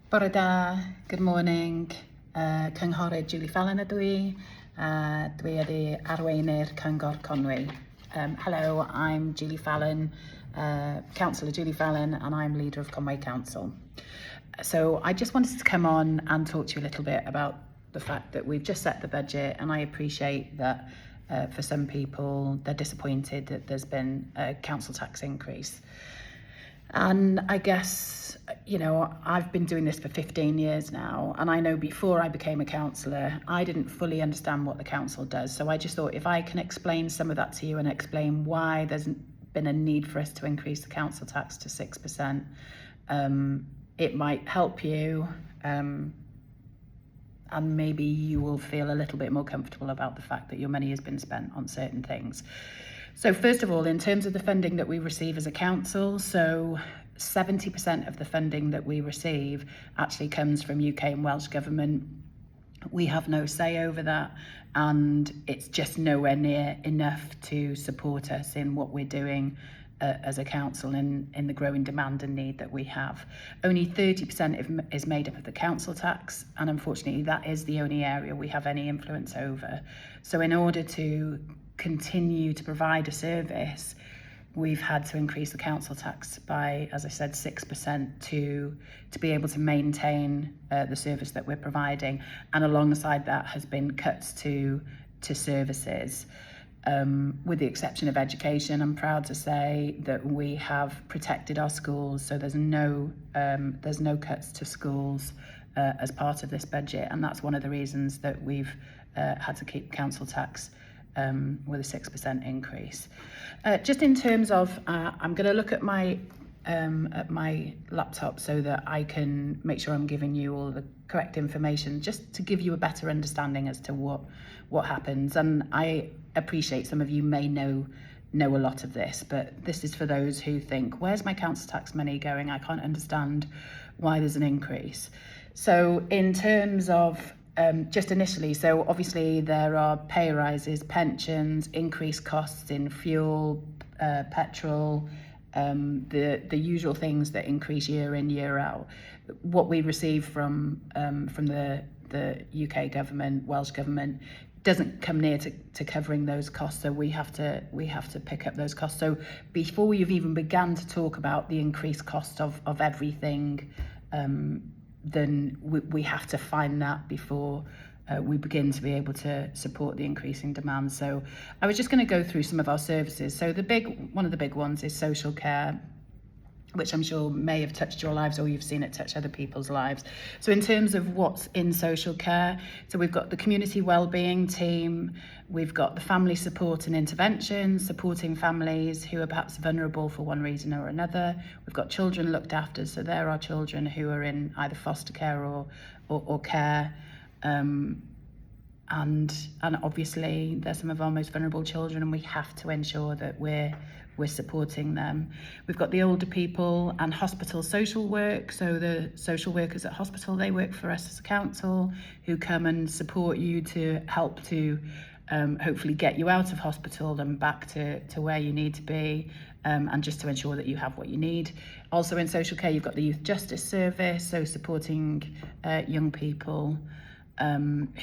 Bore da, good morning. Cynghorydd Julie Fallon ydw i. Dwi ydi arweinydd Cyngor Conwy. Hello, I'm Julie Fallon, Councillor Julie Fallon, and I'm leader of Conwy Council. So I just wanted to come on and talk to you a little bit about the fact that we've just set the budget, and I appreciate that for some people they're disappointed that there's been a council tax increase. And I guess, I've been doing this for 15 years now, and I know before I became a councillor, I didn't fully understand what the council does. So I just thought if I can explain some of that to you and explain why there's been a need for us to increase the council tax to 6%, it might help you, and maybe you will feel a little bit more comfortable about the fact that your money has been spent on certain things. So first of all, in terms of the funding that we receive as a council, so 70% of the funding that we receive actually comes from UK and Welsh Government. We have no say over that, and it's just nowhere near enough to support us in what we're doing as a council in the growing demand and need that we have. Only 30% is made up of the council tax, and unfortunately that is the only area we have any influence over. So in order to continue to provide a service, we've had to increase the council tax by, as I said, 6% to be able to maintain the service that we're providing. And alongside that has been cuts to services. With the exception of education, I'm proud to say that we have protected our schools, so there's no cuts to schools as part of this budget, and that's one of the reasons that we've had to keep council tax with a 6% increase. Just in terms of, I'm going to look at my laptop so that I can make sure I'm giving you all the correct information, just to give you a better understanding as to what happens. And I appreciate some of you may know a lot of this, but this is for those who think, where's my council tax money going? I can't understand why there's an increase. So in terms of just initially, so obviously there are pay rises, pensions, increased costs in fuel, petrol, the usual things that increase year in, year out. What we receive from the UK government, Welsh government, doesn't come near to covering those costs, so we have to pick up those costs. So before you've even begun to talk about the increased cost of everything, then we have to find that before we begin to be able to support the increasing demand. So I was just going to go through some of our services. So one of the big ones is social care, which I'm sure may have touched your lives, or you've seen it touch other people's lives. So in terms of what's in social care, so we've got the community wellbeing team, we've got the family support and intervention, supporting families who are perhaps vulnerable for one reason or another. We've got children looked after, so there are children who are in either foster care or care. And obviously they're some of our most vulnerable children, and we have to ensure that we're supporting them. We've got the older people and hospital social work, so the social workers at hospital, they work for us as a council, who come and support you to help to hopefully get you out of hospital and back to where you need to be, and just to ensure that you have what you need. Also in social care, you've got the Youth Justice Service, so supporting young people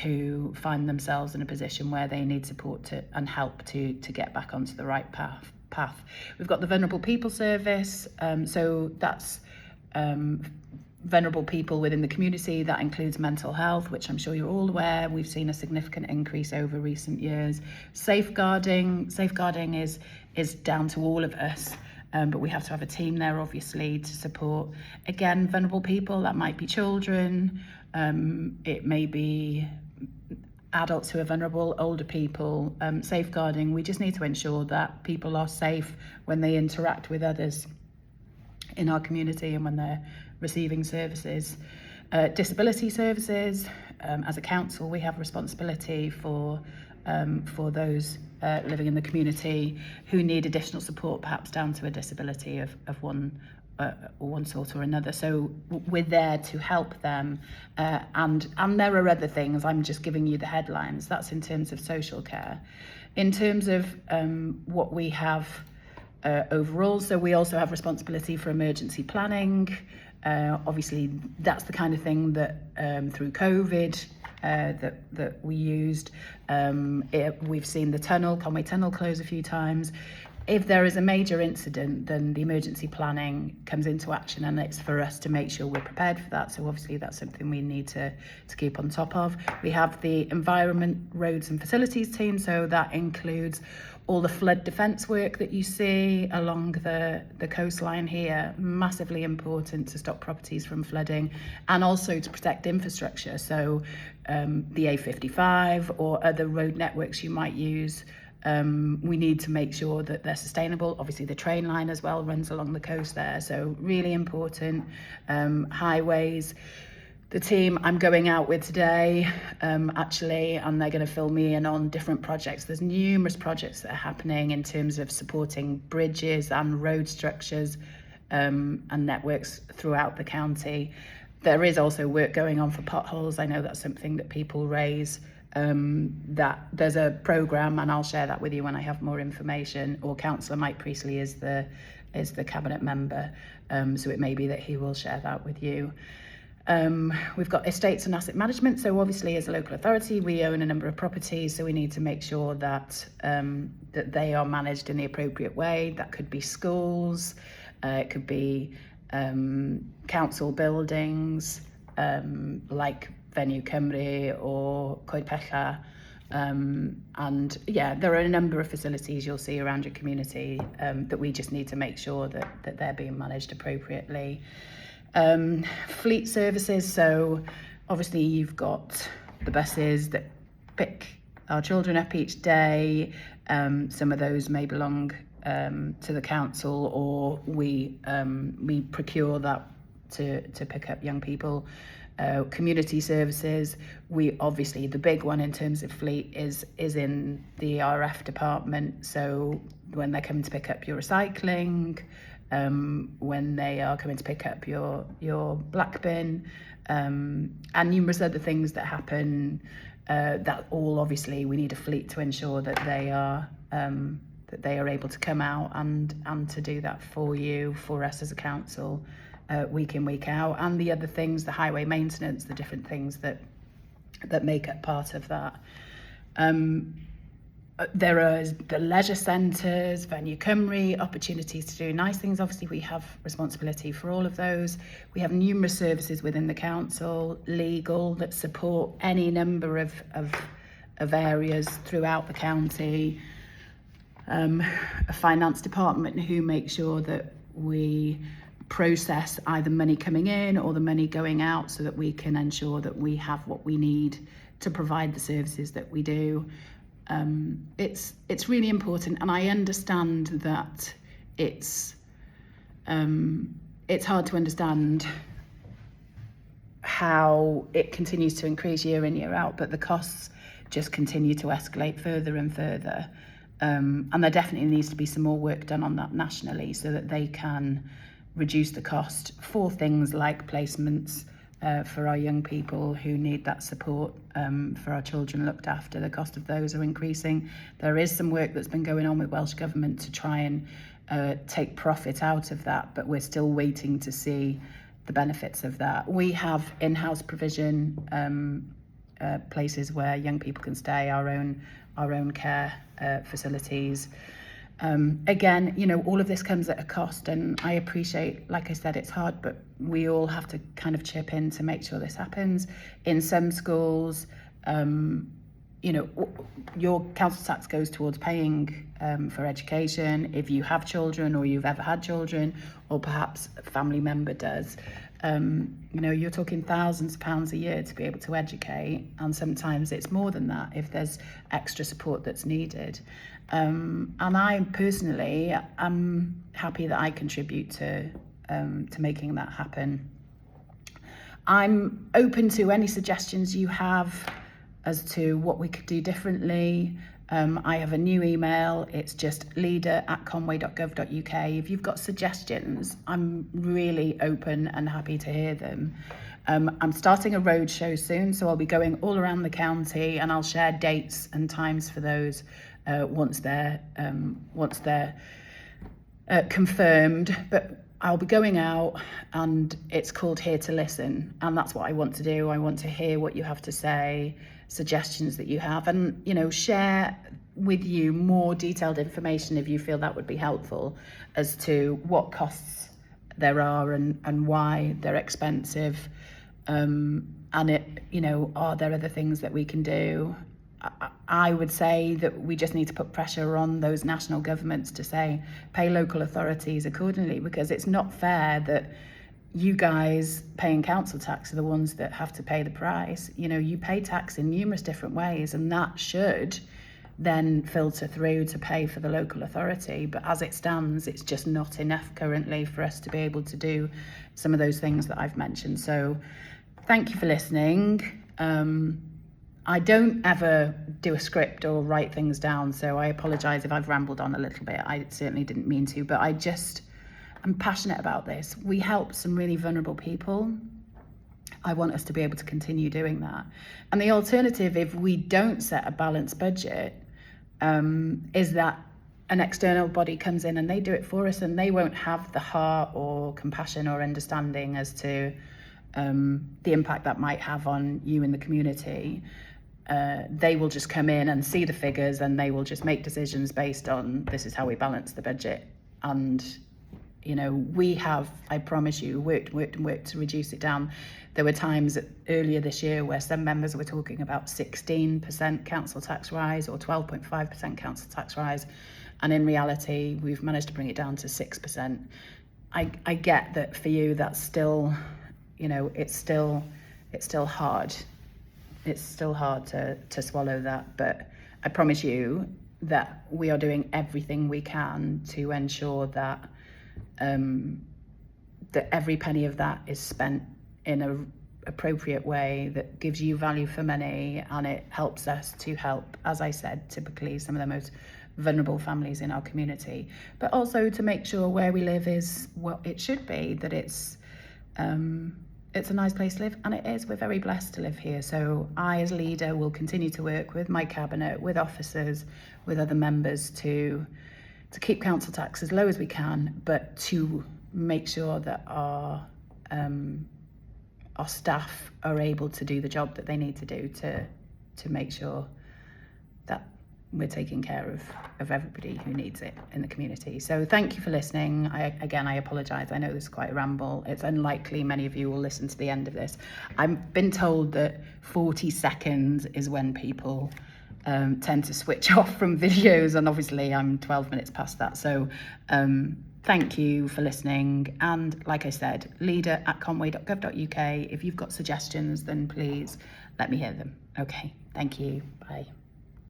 who find themselves in a position where they need support and help to get back onto the right path. We've got the Vulnerable People Service, so that's vulnerable people within the community. That includes mental health, which I'm sure you're all aware. We've seen a significant increase over recent years. Safeguarding is down to all of us. But we have to have a team there, obviously, to support, again, vulnerable people. That might be children, it may be adults who are vulnerable, older people. Safeguarding, we just need to ensure that people are safe when they interact with others in our community and when they're receiving services. Disability services, as a council, we have responsibility for those living in the community who need additional support, perhaps down to a disability of one sort or another. So we're there to help them, and there are other things. I'm just giving you the headlines. That's in terms of social care. In terms of what we have overall, so we also have responsibility for emergency planning, Obviously, that's the kind of thing that through COVID that we used. We've seen the Conway Tunnel close a few times. If there is a major incident, then the emergency planning comes into action, and it's for us to make sure we're prepared for that. So obviously that's something we need to keep on top of. We have the Environment, Roads and Facilities team, so that includes all the flood defence work that you see along the coastline here, massively important to stop properties from flooding and also to protect infrastructure. So the A55 or other road networks you might use, we need to make sure that they're sustainable. Obviously the train line as well runs along the coast there, so really important. Highways. The team I'm going out with today, actually, and they're going to fill me in on different projects. There's numerous projects that are happening in terms of supporting bridges and road structures and networks throughout the county. There is also work going on for potholes. I know that's something that people raise. That there's a programme, and I'll share that with you when I have more information. Or Councillor Mike Priestley is the cabinet member, so it may be that he will share that with you. We've got estates and asset management. So obviously as a local authority, we own a number of properties, so we need to make sure that that they are managed in the appropriate way. That could be schools, it could be council buildings like Venue Cymru or Coed Pecha. And yeah, there are a number of facilities you'll see around your community that we just need to make sure that they're being managed appropriately. Fleet services, so obviously you've got the buses that pick our children up each day. Some of those may belong to the council, or we procure that to pick up young people. Community services, we obviously, the big one in terms of fleet is in the RF department. So when they're coming to pick up your recycling, when they are coming to pick up your black bin, and numerous other things that happen, that all obviously we need a fleet to ensure that they are able to come out and to do that for us as a council, week in, week out. And the other things, the highway maintenance, the different things that make up part of that. There are the leisure centres, Venue Cymru, opportunities to do nice things. Obviously, we have responsibility for all of those. We have numerous services within the council, legal, that support any number of areas throughout the county. A finance department who make sure that we process either money coming in or the money going out, so that we can ensure that we have what we need to provide the services that we do. It's really important, and I understand that it's hard to understand how it continues to increase year in, year out, but the costs just continue to escalate further and further. And there definitely needs to be some more work done on that nationally, so that they can reduce the cost for things like placements, for our young people who need that support, for our children looked after. The cost of those are increasing. There is some work that's been going on with Welsh Government to try and take profit out of that, but we're still waiting to see the benefits of that. We have in-house provision, places where young people can stay, our own care facilities. Again, you know, all of this comes at a cost, and I appreciate, like I said, it's hard, but we all have to kind of chip in to make sure this happens. In some schools, you know, your council tax goes towards paying for education. If you have children, or you've ever had children, or perhaps a family member does, you know, you're talking thousands of pounds a year to be able to educate, and sometimes it's more than that if there's extra support that's needed. And I personally am happy that I contribute to making that happen. I'm open to any suggestions you have as to what we could do differently. I have a new email. It's just leader@conway.gov.uk. If you've got suggestions, I'm really open and happy to hear them. I'm starting a road show soon, so I'll be going all around the county, and I'll share dates and times for those once they're confirmed. But I'll be going out, and it's called Here to Listen, and that's what I want to do. I want to hear what you have to say, suggestions that you have, and, you know, share with you more detailed information if you feel that would be helpful as to what costs there are and why they're expensive, and are there other things that we can do. I would say that we just need to put pressure on those national governments to say, pay local authorities accordingly, because it's not fair that you guys paying council tax are the ones that have to pay the price. You know, you pay tax in numerous different ways, and that should then filter through to pay for the local authority. But as it stands, it's just not enough currently for us to be able to do some of those things that I've mentioned. So thank you for listening. I don't ever do a script or write things down, so I apologise if I've rambled on a little bit. I certainly didn't mean to, but I'm passionate about this. We help some really vulnerable people. I want us to be able to continue doing that. And the alternative, if we don't set a balanced budget, is that an external body comes in and they do it for us, and they won't have the heart or compassion or understanding as to the impact that might have on you in the community. They will just come in and see the figures, and they will just make decisions based on, this is how we balance the budget. And, you know, we have, I promise you, worked to reduce it down. There were times earlier this year where some members were talking about 16% council tax rise or 12.5% council tax rise. And in reality, we've managed to bring it down to 6%. I get that for you, that's still, you know, it's still hard. It's still hard to swallow that, but I promise you that we are doing everything we can to ensure that that every penny of that is spent in an appropriate way that gives you value for money, and it helps us to help, as I said, typically some of the most vulnerable families in our community, but also to make sure where we live is what it should be, that it's a nice place to live, and it is. We're very blessed to live here. So I, as leader, will continue to work with my cabinet, with officers, with other members to keep council tax as low as we can, but to make sure that our staff are able to do the job that they need to do to make sure that we're taking care of everybody who needs it in the community. So thank you for listening. I apologise. I know this is quite a ramble. It's unlikely many of you will listen to the end of this. I've been told that 40 seconds is when people tend to switch off from videos, and obviously I'm 12 minutes past that. So thank you for listening. And like I said, leader@conway.gov.uk. If you've got suggestions, then please let me hear them. Okay, thank you. Bye.